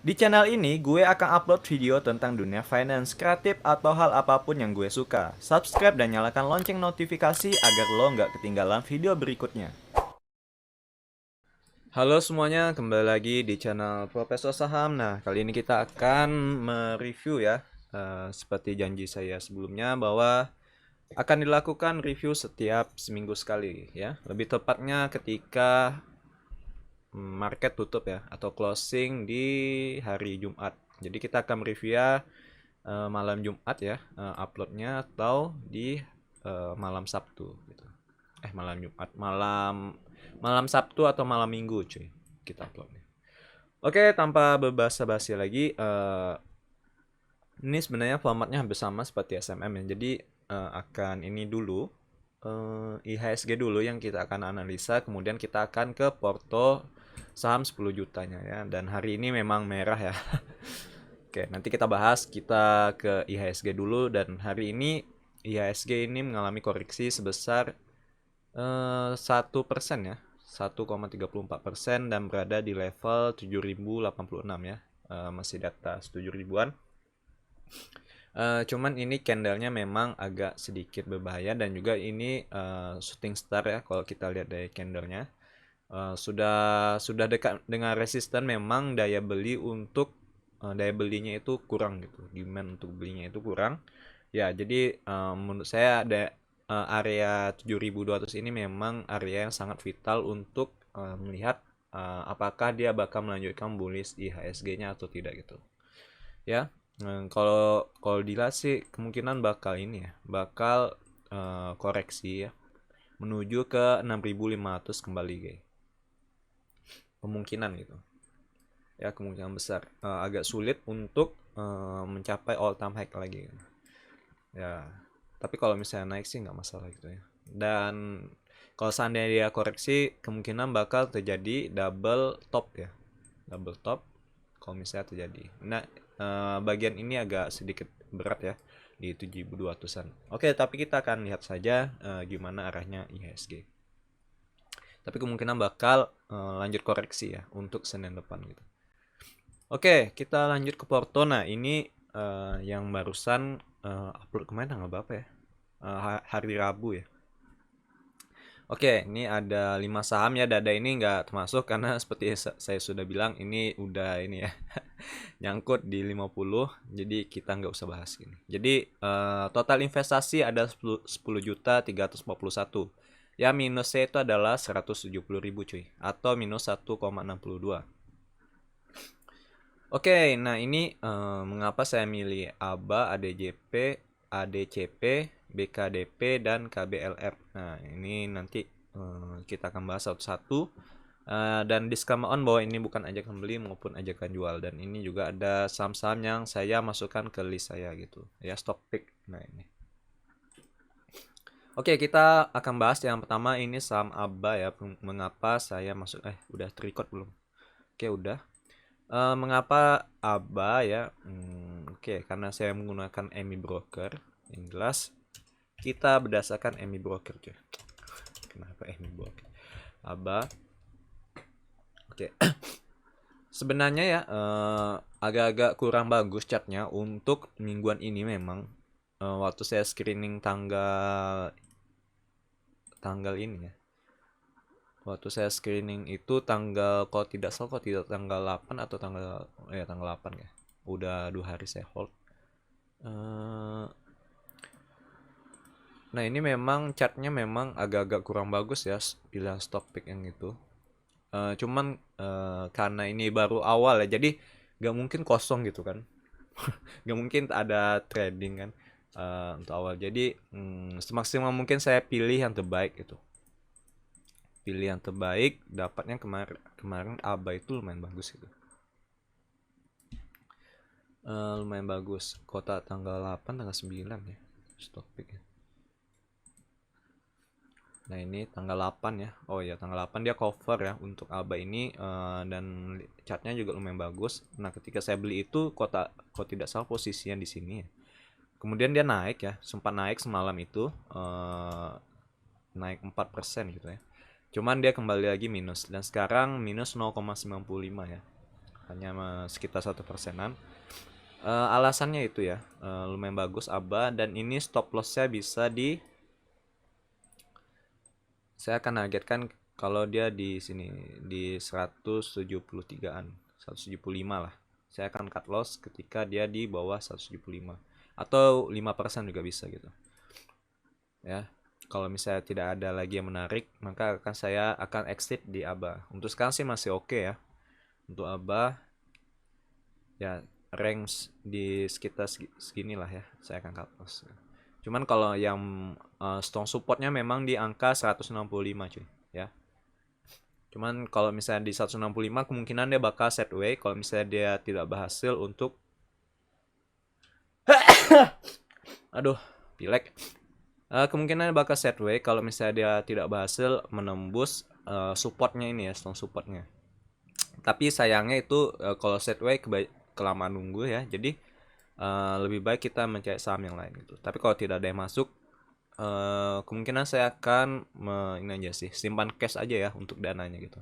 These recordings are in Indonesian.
Di channel ini, gue akan upload video tentang dunia finance, kreatif, atau hal apapun yang gue suka. Subscribe dan nyalakan lonceng notifikasi agar lo nggak ketinggalan video berikutnya. Halo semuanya, kembali lagi di channel Profesor Saham. Nah, kali ini kita akan mereview ya, seperti janji saya sebelumnya bahwa akan dilakukan review setiap seminggu sekali ya. Lebih tepatnya ketika market tutup ya atau closing di hari Jumat. Jadi kita akan review ya malam Jumat ya uploadnya atau di malam Sabtu gitu. Malam Jumat, malam malam Sabtu atau malam Minggu cuy kita uploadnya. Oke, tanpa berbasa-basi lagi, ini sebenarnya formatnya hampir sama seperti SMM ya. Jadi akan ini dulu IHSG dulu yang kita akan analisa, kemudian kita akan ke porto saham 10 jutanya ya. Dan hari ini memang merah ya. Oke, nanti kita bahas, kita ke IHSG dulu. Dan hari ini IHSG ini mengalami koreksi sebesar 1% ya, 1,34% dan berada di level 7.086 ya. Masih di atas 7 ribuan. Cuman ini candlenya memang agak sedikit berbahaya dan juga ini shooting star ya kalau kita lihat dari candlenya. Sudah dekat dengan resisten, memang daya belinya itu kurang gitu, demand untuk belinya itu kurang ya. Jadi menurut saya ada area 7.200 ini memang area yang sangat vital untuk melihat apakah dia bakal melanjutkan bullish di HSG-nya atau tidak gitu ya. Kalau kalau dilihat sih kemungkinan bakal ini ya, bakal koreksi ya menuju ke 6.500 kembali guys, kemungkinan gitu ya, kemungkinan besar. Agak sulit untuk mencapai all time high lagi ya, tapi kalau misalnya naik sih nggak masalah gitu ya. Dan kalau seandainya dia koreksi, kemungkinan bakal terjadi double top ya, double top kalau misalnya terjadi. Nah, bagian ini agak sedikit berat ya di 7.200-an. Oke, tapi kita akan lihat saja gimana arahnya IHSG. Tapi kemungkinan bakal lanjut koreksi ya untuk Senin depan gitu. Oke, kita lanjut ke Porto. Nah, ini yang barusan upload kemarin tanggal berapa ya? Hari Rabu ya. Oke, ini ada 5 saham ya. Dada ini nggak termasuk karena seperti saya sudah bilang ini udah ini ya nyangkut di 50, jadi kita nggak usah bahas ini. Jadi total investasi ada 10 juta 341. Ya, minusnya itu adalah 170.000 cuy, atau minus 1,62. Oke, nah ini mengapa saya milih ABA, ADJP, ADCP, BKDP, dan KBLR. Nah, ini nanti kita akan bahas satu-satu. Dan disclaimer on bahwa ini bukan ajakan beli maupun ajakan jual. Dan ini juga ada saham-saham yang saya masukkan ke list saya gitu. Ya, stock pick. Nah, ini. Oke, kita akan bahas yang pertama ini saham ABA ya. Mengapa saya masuk, udah terrecord belum? Oke, udah. Mengapa ABA ya? Oke, karena saya menggunakan EMI Broker. Yang jelas kita berdasarkan EMI Broker cuy. Kenapa EMI Broker? ABA. Oke. Sebenarnya ya agak-agak kurang bagus chartnya untuk mingguan ini memang. Waktu saya screening tanggal ini ya. Waktu saya screening itu tanggal, kalau tidak salah, kalau tidak tanggal 8 atau tanggal 8 ya. Udah 2 hari saya hold. Nah, ini memang chartnya memang agak-agak kurang bagus ya pilihan stock pick yang itu. Cuman karena ini baru awal ya, jadi nggak mungkin kosong gitu kan. Nggak mungkin ada trading kan untuk awal. Jadi semaksimal mungkin saya pilih yang terbaik gitu. Pilih yang terbaik, dapatnya kemarin ABA itu lumayan bagus gitu. Lumayan bagus. Kota tanggal 8, tanggal 9 ya stock pick ya. Nah, ini tanggal 8 ya. Oh ya, tanggal 8 dia cover ya untuk ABA ini dan chartnya juga lumayan bagus. Nah, ketika saya beli itu kok tidak salah posisinya di sini ya. Kemudian dia naik ya, sempat naik semalam itu naik 4% gitu ya. Cuman dia kembali lagi minus dan sekarang minus 0,95 ya. hanya sekitar 1%-an. Alasannya itu ya, lumayan bagus ABA, dan ini stop lossnya bisa di, saya akan targetkan kalau dia di sini di 173-an, 175 lah. Saya akan cut loss ketika dia di bawah 175 atau 5% juga bisa gitu. Ya. Kalau misalnya tidak ada lagi yang menarik, maka saya akan exit di ABA. Untuk sekarang sih masih oke ya. Untuk ABA ya range di sekitar segini lah ya, saya akan cut loss. Cuman kalau yang strong supportnya memang di angka 165 cuy ya. Cuman kalau misalnya di 165 kemungkinan dia bakal sideways kalau misalnya dia tidak berhasil untuk aduh pilek. Kemungkinan dia bakal sideways kalau misalnya dia tidak berhasil menembus supportnya ini ya, strong supportnya. Tapi sayangnya itu kalau sideways kelamaan nunggu ya, jadi lebih baik kita mencari saham yang lain gitu. Tapi kalau tidak ada yang masuk, kemungkinan saya akan ini aja sih, simpan cash aja ya untuk dananya gitu.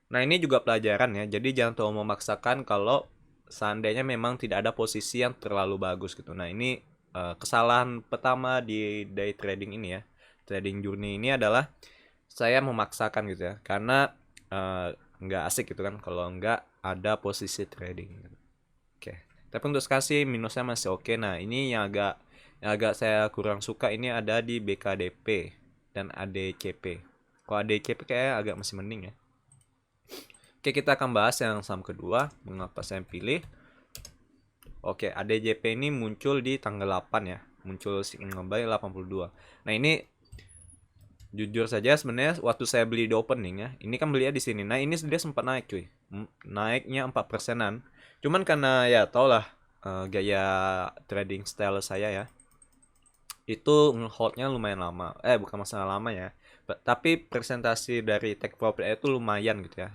Nah ini juga pelajaran ya, jadi jangan terlalu memaksakan kalau seandainya memang tidak ada posisi yang terlalu bagus gitu. Nah ini kesalahan pertama di day trading ini ya, trading journey ini adalah saya memaksakan gitu ya, karena nggak asik gitu kan kalau nggak ada posisi trading gitu. Oke, tapi untuk sekarang sih minusnya masih oke. Nah ini yang agak saya kurang suka ini ada di BKDP dan ADCP. Kalau ADCP kayak agak masih mending ya. Oke, kita akan bahas yang saham kedua. Mengapa saya pilih? Oke, ADJP ini muncul di tanggal 8 ya. Muncul signal buy 82. Nah, ini jujur saja sebenarnya waktu saya beli di opening ya. Ini kan belinya di sini. Nah, ini dia sempat naik cuy. Naiknya 4%-an. Cuman karena ya tau lah gaya trading style saya ya. Itu ngeholdnya lumayan lama. Bukan masalah lama ya. Tapi presentasi dari take profit itu lumayan gitu ya.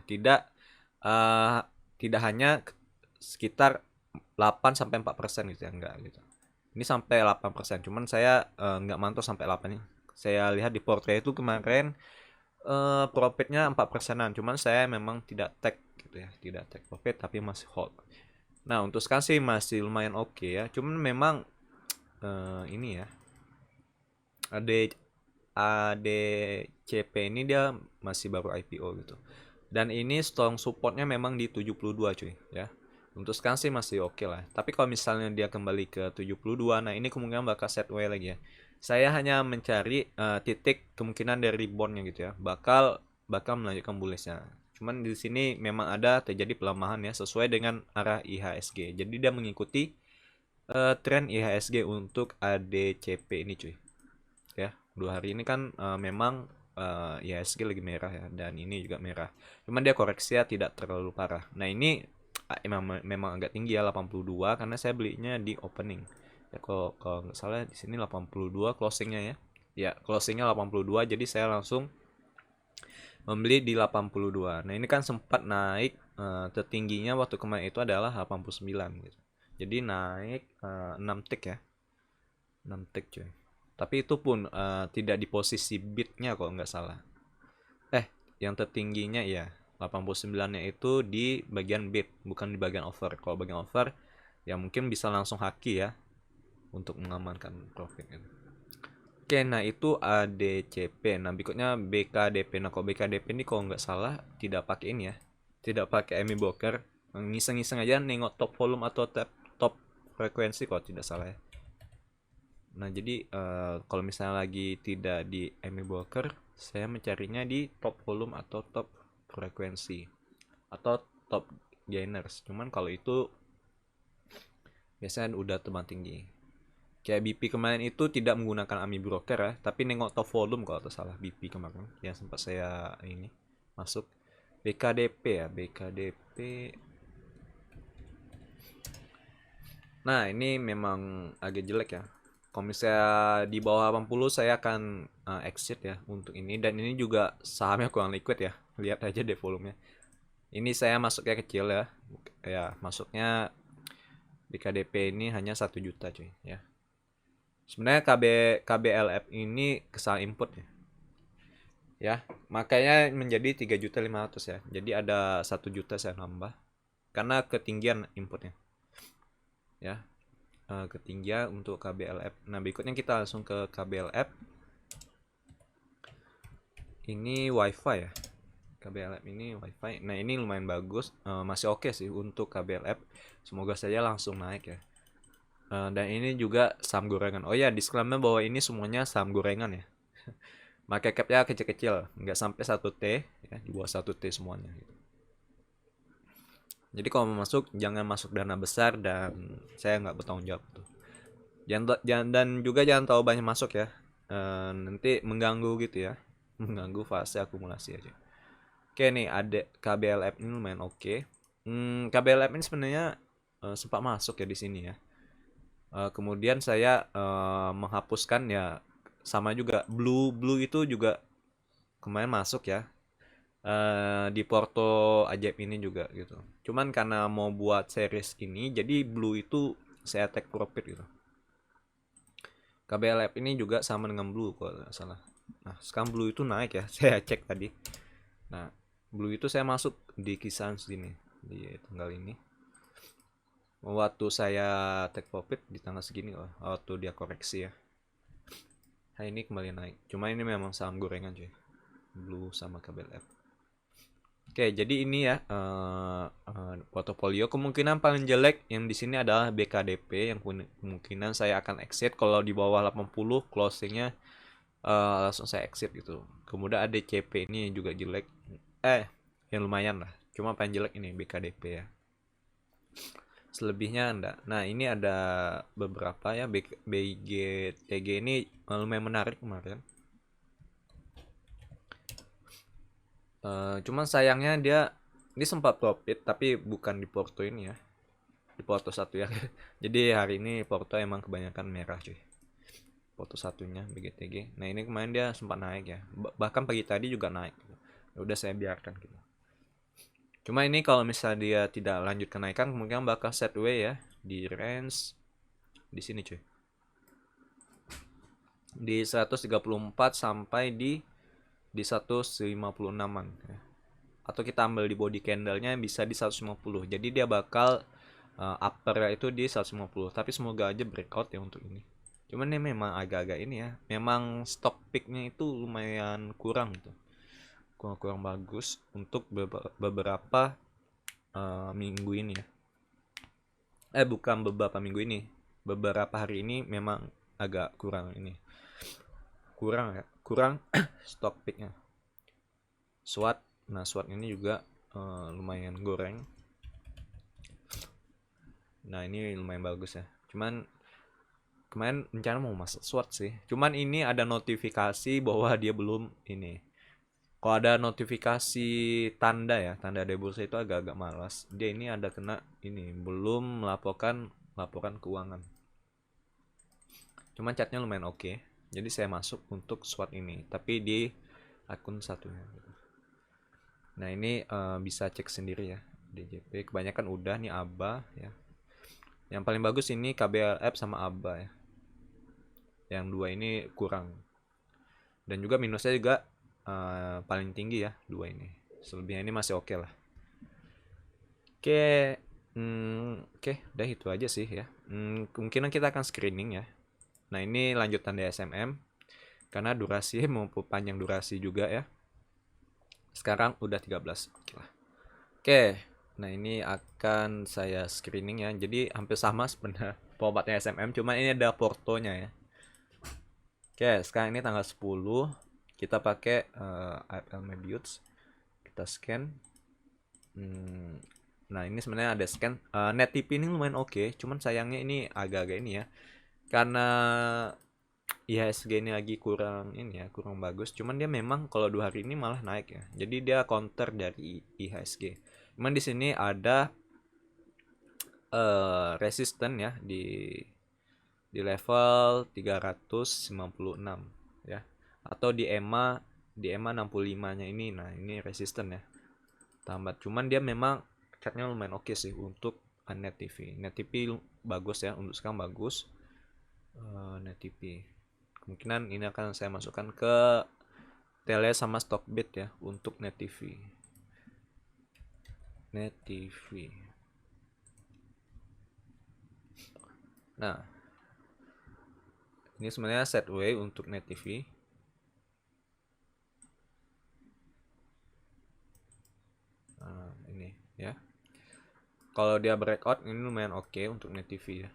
Uh, tidak hanya sekitar 8 sampai 4% gitu ya, enggak gitu. Ini sampai 8%, cuman saya enggak mantau sampai 8 nih. Saya lihat di portrait itu kemarin profitnya 4%-an, cuman saya memang tidak take gitu ya, tidak take profit tapi masih hold. Nah, untuk sekarang sih masih lumayan oke ya. Cuman memang ini ya. ADCP ini dia masih baru IPO gitu. Dan ini strong supportnya memang di 72 cuy ya. Untuk sekarang sih masih oke lah. Tapi kalau misalnya dia kembali ke 72, nah ini kemungkinan bakal sideways lagi ya. Saya hanya mencari titik kemungkinan dari reboundnya gitu ya. Bakal melanjutkan bullishnya. Cuman di sini memang ada terjadi pelemahan ya sesuai dengan arah IHSG. Jadi dia mengikuti tren IHSG untuk ADCP ini cuy. Ya, 2 hari ini kan memang IHSG lagi merah ya, dan ini juga merah. Cuman dia koreksinya tidak terlalu parah. Nah ini memang agak tinggi ya 82 karena saya belinya di opening. Ya kalau nggak salah di sini 82 closingnya ya. Ya closingnya 82 jadi saya langsung membeli di 82. Nah ini kan sempat naik tertingginya waktu kemarin itu adalah 89 gitu. Jadi naik 6 tick ya. 6 tick cuy. Tapi itu pun tidak di posisi bidnya kalau nggak salah. Yang tertingginya ya 89-nya itu di bagian bid, bukan di bagian offer. Kalau bagian offer ya mungkin bisa langsung haki ya untuk mengamankan profit. Oke, nah itu ADCP. Nah berikutnya BKDP. Nah kalau BKDP ini kalau nggak salah tidak pakai ini ya, tidak pakai MI broker. Ngiseng-ngiseng aja nengok top volume atau top frekuensi kalau tidak salah ya. Nah jadi kalau misalnya lagi tidak di MI broker, saya mencarinya di top volume atau top frekuensi atau top gainers. Cuman kalau itu biasanya udah terbang tinggi. Kayak BP kemarin itu tidak menggunakan AMI broker ya, tapi nengok top volume kalau tak salah BP kemarin yang sempat saya ini masuk. BKDP ya, BKDP. Nah, ini memang agak jelek ya. Kalau misalnya di bawah 80 saya akan exit ya untuk ini, dan ini juga sahamnya kurang liquid ya. Lihat aja deh volumenya. Ini saya masuknya kecil ya. Ya, masuknya BKDP ini hanya 1 juta cuy ya. Sebenarnya KBLF ini kesalahan input ya. Ya, makanya menjadi 3.500.000 ya. Jadi ada 1 juta saya nambah. karena ketinggian inputnya ya. Ketinggian untuk KBLF. Nah, berikutnya kita langsung ke KBLF. Ini WiFi ya. KBLF ini WiFi. Nah, ini lumayan bagus, masih oke sih untuk KBLF. Semoga saja langsung naik ya. Dan ini juga saham gorengan. Oh ya, disclaimer bahwa ini semuanya saham gorengan ya. Market cap-nya kecil-kecil, nggak sampai 1T ya, di bawah 1T semuanya gitu. Jadi kalau mau masuk, jangan masuk dana besar dan saya nggak bertanggung jawab tuh. Dan juga jangan terlalu banyak masuk ya. Nanti mengganggu gitu ya. Mengganggu fase akumulasi aja. Oke nih, ada KBLF ini lumayan oke. KBLF ini sebenarnya sempat masuk ya di sini ya. Kemudian saya menghapuskan ya, sama juga Blue itu juga kemarin masuk ya. Di Porto ajaib ini juga gitu. Cuman karena mau buat series ini, jadi Blue itu saya take profit gitu. KBLF ini juga sama dengan Blue kalau nggak salah. Nah, sekarang Blue itu naik ya, saya cek tadi. Nah, Blue itu saya masuk di kisaran segini, di tanggal ini. Waktu saya take profit di tanggal segini loh, waktu dia koreksi ya. Nah, ini kembali naik. Cuma ini memang saham gorengan cuy. Blue sama KBLF. Oke, jadi ini ya portofolio. Kemungkinan paling jelek yang di sini adalah BKDP yang kemungkinan saya akan exit kalau di bawah 80 closingnya, langsung saya exit gitu. Kemudian ada CP ini juga jelek. Yang lumayan lah. Cuma paling jelek ini BKDP ya. Selebihnya enggak. Nah, ini ada beberapa ya, BGTG ini lumayan menarik kemarin. Cuman sayangnya dia ini sempat profit tapi bukan di Porto ini ya, di Porto satu ya. Jadi hari ini Porto emang kebanyakan merah cuy, Porto satunya BGTG. Nah, ini kemarin dia sempat naik ya, bahkan pagi tadi juga naik. Ya udah saya biarkan gitu. Cuma ini kalau misalnya dia tidak lanjut kenaikan, kemungkinan bakal sideways ya di range di sini cuy, di 134 sampai di 156an ya. Atau kita ambil di body candlenya bisa di 150. Jadi dia bakal upper itu di 150. Tapi semoga aja breakout ya untuk ini. Cuman ini memang agak-agak ini ya. Memang stock picknya itu lumayan kurang gitu. Kurang bagus untuk beberapa minggu ini ya. Bukan beberapa minggu ini. Beberapa hari ini memang agak kurang ini. Kurang ya. Kurang stock picknya. SWOT. Nah, SWOT ini juga lumayan goreng. Nah, ini lumayan bagus ya. Cuman kemarin rencana mau masuk SWOT sih. Cuman ini ada notifikasi bahwa dia belum ini. Kalau ada notifikasi tanda ya, tanda dari bursa itu agak-agak malas. Dia ini ada kena ini, belum melaporkan laporan keuangan. Cuman chatnya lumayan oke. Jadi saya masuk untuk SWOT ini. Tapi di akun satunya. Nah, ini bisa cek sendiri ya. DJP kebanyakan udah nih ABA ya. Yang paling bagus ini KBLF sama ABA ya. Yang dua ini kurang. Dan juga minusnya juga paling tinggi ya, dua ini. Selebihnya ini masih oke lah. Oke, udah itu aja sih ya. Kemungkinan kita akan screening ya. Nah, ini lanjutan DSMM karena durasi mau panjang durasi juga ya. Sekarang udah 13. Oke lah. Oke. Nah, ini akan saya screening ya. Jadi hampir sama sebenarnya formatnya SMM, cuma ini ada portonya ya. Oke, sekarang ini tanggal 10. Kita pakai AFL Mebius. Kita scan. Nah, ini sebenarnya ada scan. Net TP ini lumayan oke, cuman sayangnya ini agak-agak ini ya. Karena IHSG ini lagi kurang ini ya, kurang bagus. Cuman dia memang kalau 2 hari ini malah naik ya. Jadi dia counter dari IHSG. Cuman di sini ada resisten ya di level 396 ya. Atau di EMA 65-nya ini. Nah, ini resisten ya. Tambat. Cuman dia memang chartnya lumayan oke sih untuk Net TV. Net TV bagus ya, untuk sekarang bagus. Net TV. Kemungkinan ini akan saya masukkan ke tele sama Stockbit ya untuk Net TV. Net TV. Nah, ini sebenarnya set way untuk net TV. Nah, ini ya. Kalau dia breakout ini lumayan oke untuk net TV ya.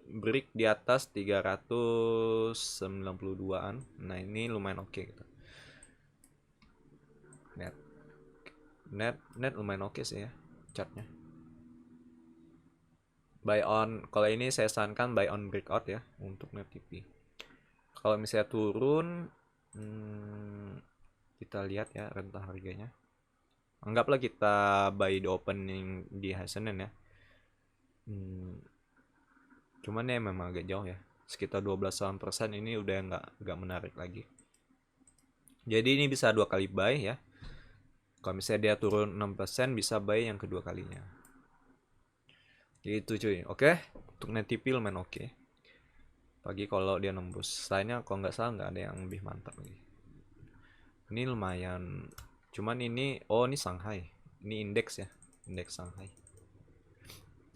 Break di atas 392-an. Nah, ini lumayan oke gitu. Net net lumayan oke sih ya chartnya. Buy on, kalau ini saya sarankan buy on breakout ya untuk net TV. Kalau misalnya turun, kita lihat ya rentang harganya. Anggaplah kita buy the opening di hari Senin ya. Cuman ya memang agak jauh ya, sekitar 12% ini udah nggak menarik lagi. Jadi ini bisa 2 kali buy ya. Kalau misalnya dia turun 6% bisa buy yang kedua kalinya. Gitu cuy. Oke, untuk net TP lumayan oke. Pagi kalau dia nembus. Selainnya kalau nggak salah nggak ada yang lebih mantap lagi. Ini lumayan. Cuman ini, oh ini Shanghai. Ini indeks ya, indeks Shanghai.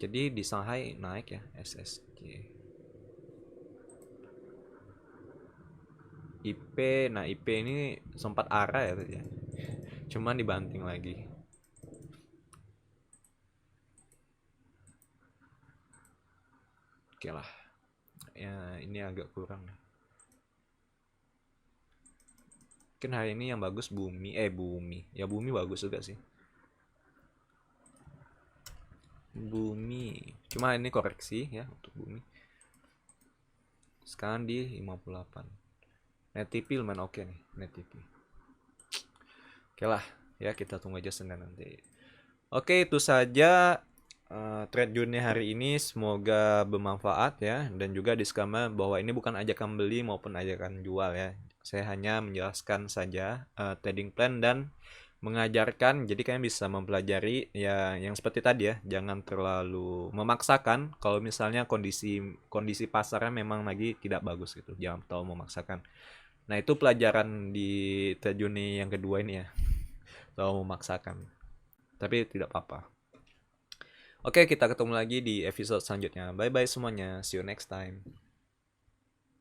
Jadi di Shanghai naik ya SSG. IP, nah IP ini sempat arah ya tadi ya. Cuman dibanting lagi. Oke lah. Ya ini agak kurang. Mungkin hari ini yang bagus Bumi. Ya Bumi bagus juga sih. Bumi. Cuma ini koreksi ya untuk Bumi. Sekarang di 58. Net TP lumayan oke nih, Net TP. Oke lah, ya kita tunggu aja Senin nanti. Oke, itu saja trade dunia hari ini. Semoga bermanfaat ya, dan juga disclaimer bahwa ini bukan ajakan beli maupun ajakan jual ya. Saya hanya menjelaskan saja trading plan dan mengajarkan, jadi kalian bisa mempelajari ya, yang seperti tadi ya, jangan terlalu memaksakan. Kalau misalnya kondisi pasarnya memang lagi tidak bagus gitu, jangan terlalu memaksakan. Nah, itu pelajaran di trade dunia yang kedua ini ya, terlalu memaksakan, tapi tidak apa-apa. Oke, kita ketemu lagi di episode selanjutnya. Bye bye semuanya, see you next time.